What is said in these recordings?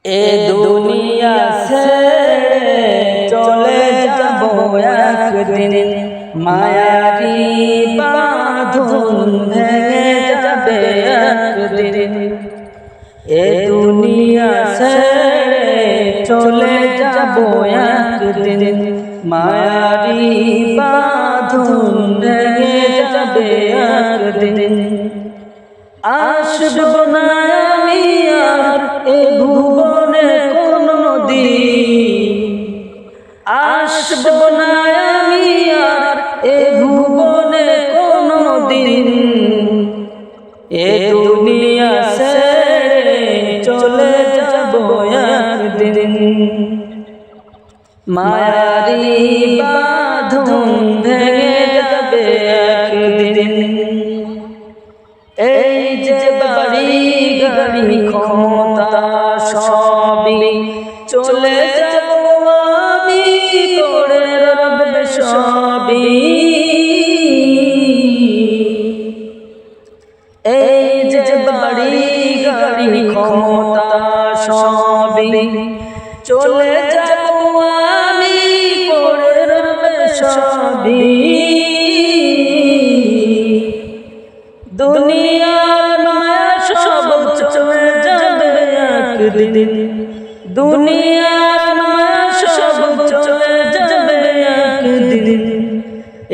এ দুনিয়া সে চলে যাব একদিন, মায়ারি বাঁধন ভেঙে যাবে একদিন। এ দুনিয়া সে চলে যাব একদিন, মায়ারি বাঁধন ভেঙে যাবে একদিন। আসব না আমি আর এ ভুবনে কোনদিন, আসব না আমি আর এ ভুবনে কোনদিন। এ দুনিয়া ছেড়ে চলে যাব একদিন, মায়ারি বাঁধন ভেঙে যাবে একদিন। এই যে বাড়ি গাড়ি ক্ষমতা সবই চলে যাব আমি, পড়ে রবে সবই। এই যে বাড়ি গাড়ি ক্ষমতা সবই চলে যাব আমি, পড়ে রবে সবই। দুনিয়ার মায়া সব চলে যাবে একদিন, দুনিয়ার মায়া সব চলে যাবে একদিন।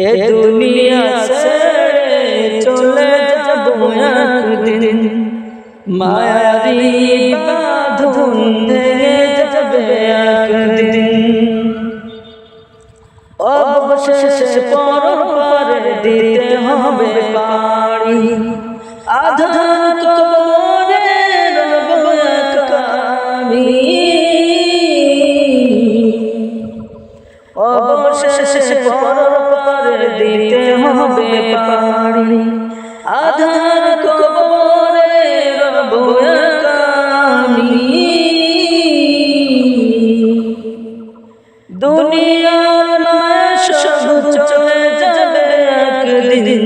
এ দুনিয়া ছেড়ে চলে যাব একদিন, মায়ারি বাঁধন ভেঙে যাবে একদিন। অবশেষে পরপারে দিতে হবে পাড়ি, আধার কবরে রব একা আমি। অবশেষে পরপারে দিতে হবে পাড়ি, আধার কবরে রব একা আমি। দুনিয়ার মায়া সব চলে যাবে একদিন,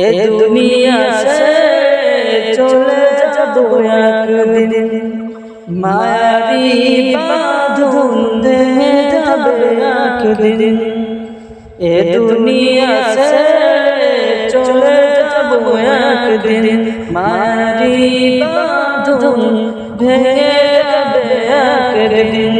এ দুনিয়া ছেড়ে চলে যাব একদিন, মায়ারি বাঁধন ভেঙে যাবে একদিন। এ দুনিয়া ছেড়ে চলে যাব একদিন, মায়ারি বাঁধন ভেঙে যাবে একদিন।